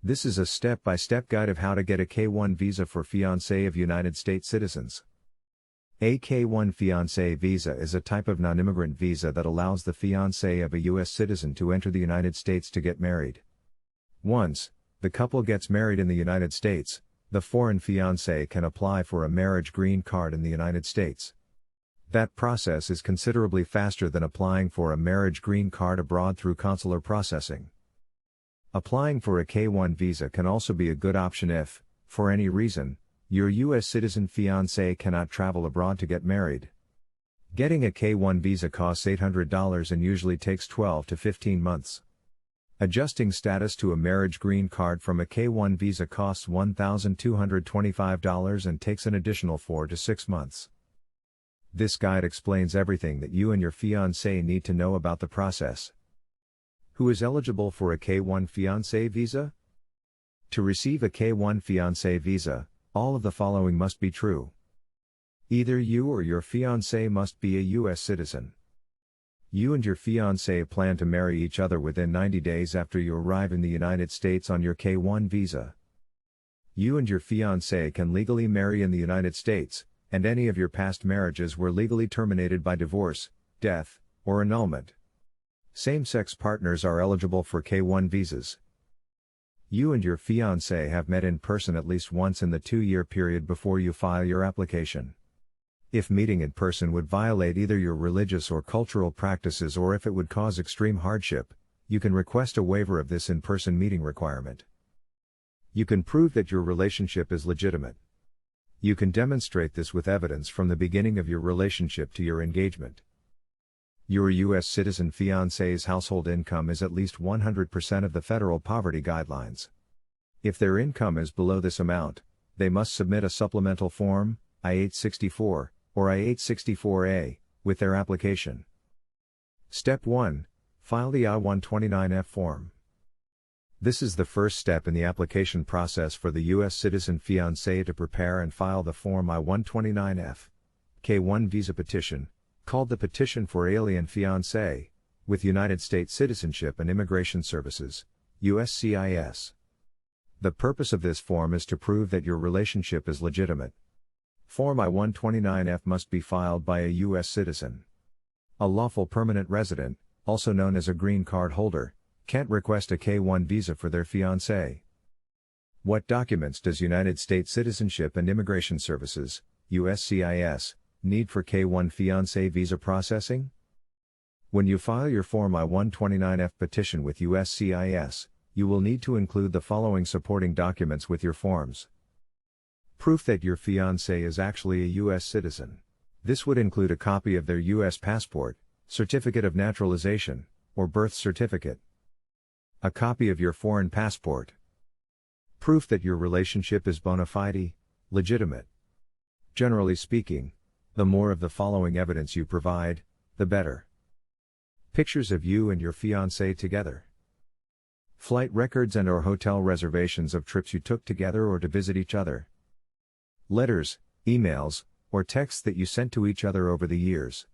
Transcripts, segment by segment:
This is a step-by-step guide of how to get a K-1 visa for fiancé of United States citizens. A K-1 fiancé visa is a type of non-immigrant visa that allows the fiancé of a U.S. citizen to enter the United States to get married. Once the couple gets married in the United States, the foreign fiancé can apply for a marriage green card in the United States. That process is considerably faster than applying for a marriage green card abroad through consular processing. Applying for a K-1 visa can also be a good option if, for any reason, your U.S. citizen fiancé cannot travel abroad to get married. Getting a K-1 visa costs $800 and usually takes 12 to 15 months. Adjusting status to a marriage green card from a K-1 visa costs $1,225 and takes an additional 4 to 6 months. This guide explains everything that you and your fiancé need to know about the process. Who is eligible for a K-1 fiancé visa? To receive a K-1 fiancé visa, all of the following must be true. Either you or your fiancé must be a U.S. citizen. You and your fiancé plan to marry each other within 90 days after you arrive in the United States on your K-1 visa. You and your fiancé can legally marry in the United States, and any of your past marriages were legally terminated by divorce, death, or annulment. Same-sex partners are eligible for K-1 visas. You and your fiancé have met in person at least once in the 2-year period before you file your application. If meeting in person would violate either your religious or cultural practices or if it would cause extreme hardship, you can request a waiver of this in-person meeting requirement. You can prove that your relationship is legitimate. You can demonstrate this with evidence from the beginning of your relationship to your engagement. Your U.S. citizen fiancé's household income is at least 100% of the federal poverty guidelines. If their income is below this amount, they must submit a supplemental form, I-864, or I-864A, with their application. Step 1. File the I-129F form. This is the first step in the application process for the U.S. citizen fiancé to prepare and file the Form I-129F K-1 visa petition, called the Petition for Alien Fiancé, with United States Citizenship and Immigration Services, USCIS. The purpose of this form is to prove that your relationship is legitimate. Form I-129F must be filed by a U.S. citizen. A lawful permanent resident, also known as a green card holder, can't request a K-1 visa for their fiancé. What documents does United States Citizenship and Immigration Services, USCIS, need for K-1 fiancé visa processing? When you file your Form I-129F petition with USCIS, you will need to include the following supporting documents with your forms. Proof that your fiancé is actually a U.S. citizen. This would include a copy of their U.S. passport, certificate of naturalization, or birth certificate. A copy of your foreign passport. Proof that your relationship is bona fide, legitimate. Generally speaking, the more of the following evidence you provide, the better. Pictures of you and your fiancé together. Flight records and/or hotel reservations of trips you took together or to visit each other. Letters, emails, or texts that you sent to each other over the years.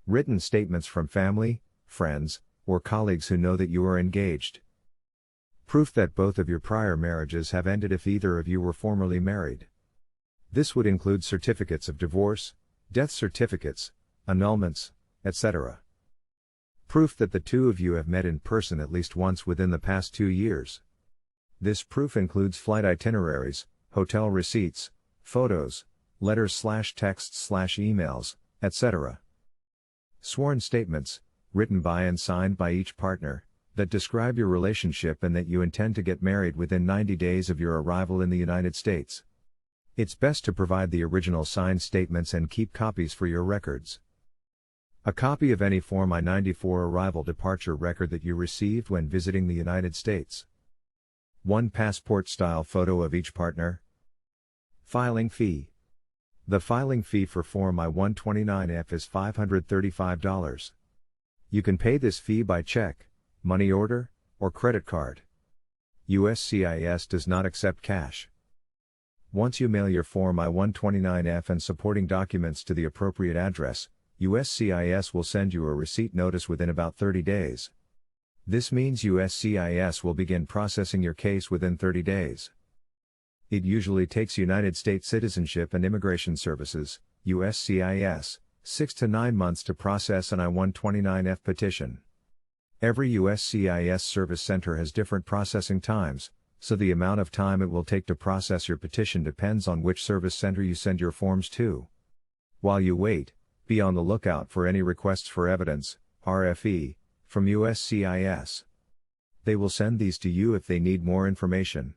Written statements from family, friends, or colleagues who know that you are engaged. Proof that both of your prior marriages have ended if either of you were formerly married. This would include certificates of divorce, death certificates, annulments, etc. Proof that the two of you have met in person at least once within the past 2 years. This proof includes flight itineraries, hotel receipts, photos, letters/texts/emails, etc. Sworn statements, written by and signed by each partner, that describe your relationship and that you intend to get married within 90 days of your arrival in the United States. It's best to provide the original signed statements and keep copies for your records. A copy of any Form I-94 arrival departure record that you received when visiting the United States. One passport-style photo of each partner. Filing fee. The filing fee for Form I-129F is $535. You can pay this fee by check, money order, or credit card. USCIS does not accept cash. Once you mail your Form I-129F and supporting documents to the appropriate address, USCIS will send you a receipt notice within about 30 days. This means USCIS will begin processing your case within 30 days. It usually takes United States Citizenship and Immigration Services, USCIS, 6 to 9 months to process an I-129F petition. Every USCIS service center has different processing times, so the amount of time it will take to process your petition depends on which service center you send your forms to. While you wait, be on the lookout for any requests for evidence, RFE, from USCIS. They will send these to you if they need more information.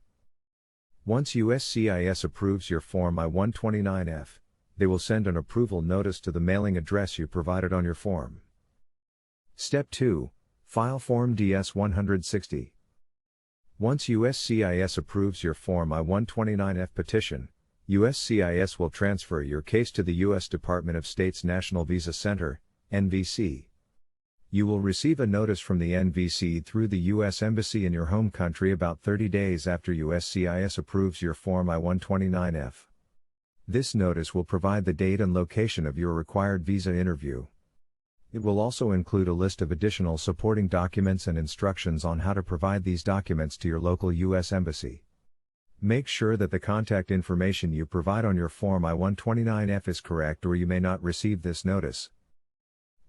Once USCIS approves your Form I-129F, they will send an approval notice to the mailing address you provided on your form. Step 2. File Form DS-160. Once USCIS approves your Form I-129F petition, USCIS will transfer your case to the U.S. Department of State's National Visa Center, NVC. You will receive a notice from the NVC through the U.S. Embassy in your home country about 30 days after USCIS approves your Form I-129F. This notice will provide the date and location of your required visa interview. It will also include a list of additional supporting documents and instructions on how to provide these documents to your local U.S. Embassy. Make sure that the contact information you provide on your Form I-129F is correct, or you may not receive this notice.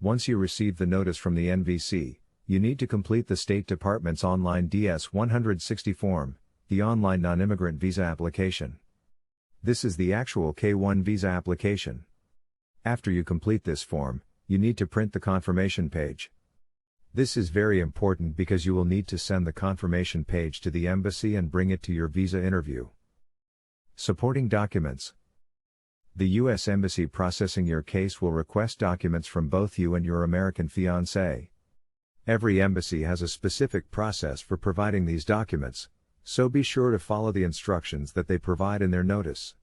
Once you receive the notice from the NVC, you need to complete the State Department's online DS-160 form, the online non-immigrant visa application. This is the actual K-1 visa application. After you complete this form, you need to print the confirmation page. This is very important because you will need to send the confirmation page to the embassy and bring it to your visa interview. Supporting documents. The U.S. Embassy processing your case will request documents from both you and your American fiancé. Every embassy has a specific process for providing these documents, so be sure to follow the instructions that they provide in their notice.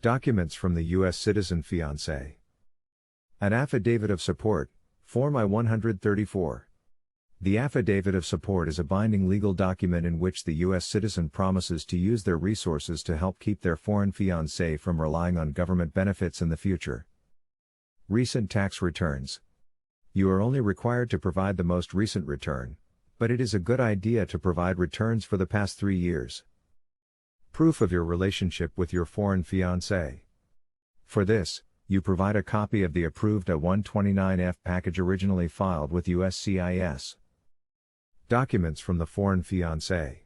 Documents from the U.S. citizen fiancé. An affidavit of support, Form I-134. The affidavit of support is a binding legal document in which the U.S. citizen promises to use their resources to help keep their foreign fiancé from relying on government benefits in the future. Recent tax returns. You are only required to provide the most recent return, but it is a good idea to provide returns for the past 3 years. Proof of your relationship with your foreign fiancé. For this, you provide a copy of the approved I-129F package originally filed with USCIS. Documents from the foreign fiancé.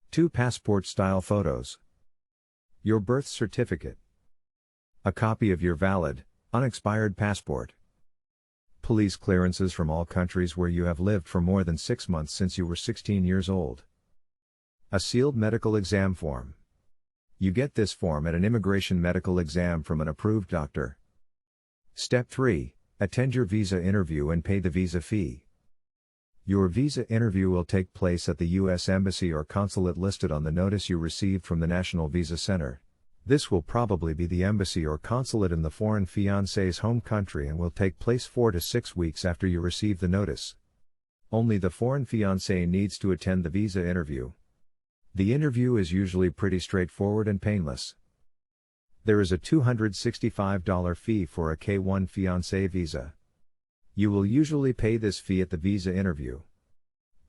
2 passport-style photos. Your birth certificate. A copy of your valid, unexpired passport. Police clearances from all countries where you have lived for more than 6 months since you were 16 years old. A sealed medical exam form. You get this form at an immigration medical exam from an approved doctor. Step 3. Attend your visa interview and pay the visa fee. Your visa interview will take place at the U.S. Embassy or consulate listed on the notice you received from the National Visa Center. This will probably be the embassy or consulate in the foreign fiancé's home country and will take place 4 to 6 weeks after you receive the notice. Only the foreign fiancé needs to attend the visa interview. The interview is usually pretty straightforward and painless. There is a $265 fee for a K-1 fiancé visa. You will usually pay this fee at the visa interview.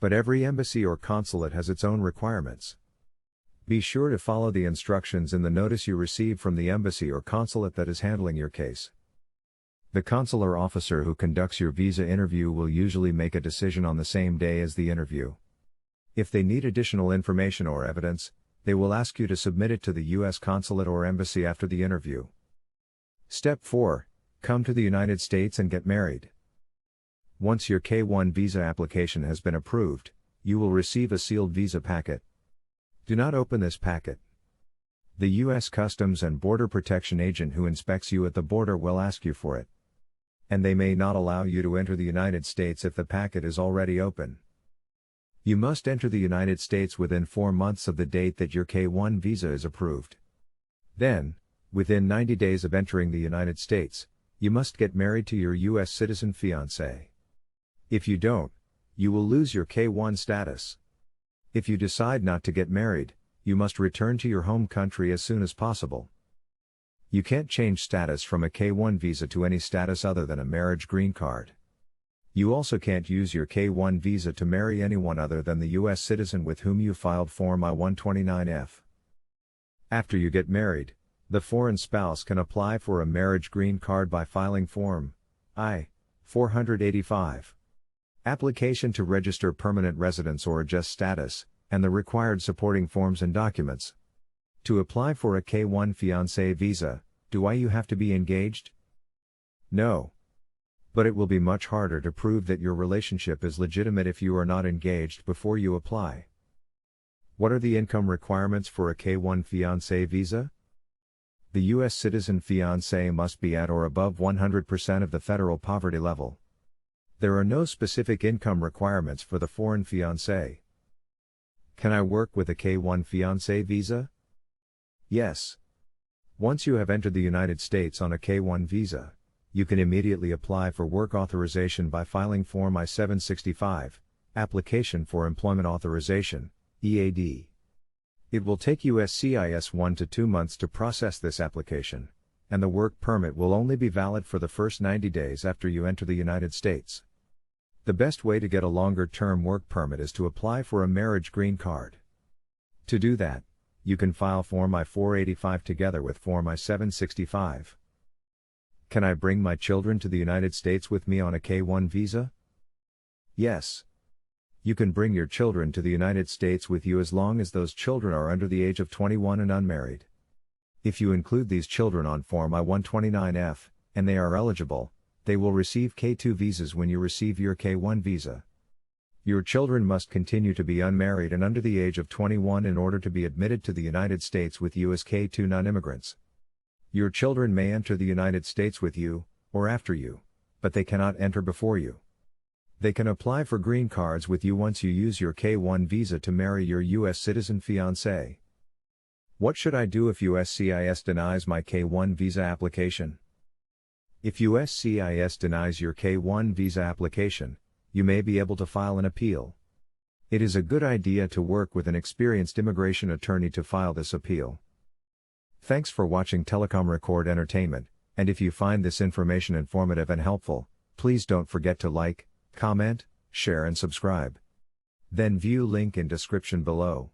But every embassy or consulate has its own requirements. Be sure to follow the instructions in the notice you receive from the embassy or consulate that is handling your case. The consular officer who conducts your visa interview will usually make a decision on the same day as the interview. If they need additional information or evidence, they will ask you to submit it to the U.S. consulate or embassy after the interview. Step 4. Come to the United States and get married. Once your K-1 visa application has been approved, you will receive a sealed visa packet. Do not open this packet. The U.S. Customs and Border Protection agent who inspects you at the border will ask you for it. And they may not allow you to enter the United States if the packet is already open. You must enter the United States within 4 months of the date that your K-1 visa is approved. Then, within 90 days of entering the United States, you must get married to your U.S. citizen fiancé. If you don't, you will lose your K-1 status. If you decide not to get married, you must return to your home country as soon as possible. You can't change status from a K-1 visa to any status other than a marriage green card. You also can't use your K-1 visa to marry anyone other than the U.S. citizen with whom you filed Form I-129F. After you get married, the foreign spouse can apply for a marriage green card by filing Form I-485. Application to register permanent residence or adjust status, and the required supporting forms and documents. To apply for a K-1 fiancé visa, do you have to be engaged? No. But it will be much harder to prove that your relationship is legitimate if you are not engaged before you apply. What are the income requirements for a K-1 fiancé visa? The U.S. citizen fiancé must be at or above 100% of the federal poverty level. There are no specific income requirements for the foreign fiancé. Can I work with a K-1 fiancé visa? Yes. Once you have entered the United States on a K-1 visa, you can immediately apply for work authorization by filing Form I-765, Application for Employment Authorization, EAD. It will take USCIS 1 to 2 months to process this application, and the work permit will only be valid for the first 90 days after you enter the United States. The best way to get a longer-term work permit is to apply for a marriage green card. To do that, you can file Form I-485 together with Form I-765. Can I bring my children to the United States with me on a K-1 visa? Yes. You can bring your children to the United States with you as long as those children are under the age of 21 and unmarried. If you include these children on Form I-129F, and they are eligible, they will receive K-2 visas when you receive your K-1 visa. Your children must continue to be unmarried and under the age of 21 in order to be admitted to the United States with you as K-2 non-immigrants. Your children may enter the United States with you, or after you, but they cannot enter before you. They can apply for green cards with you once you use your K-1 visa to marry your U.S. citizen fiancé. What should I do if USCIS denies my K-1 visa application? If USCIS denies your K-1 visa application, you may be able to file an appeal. It is a good idea to work with an experienced immigration attorney to file this appeal. Thanks for watching Telecomrecord Entertainment, and if you find this information informative and helpful, please don't forget to like, comment, share and subscribe. Then view link in description below.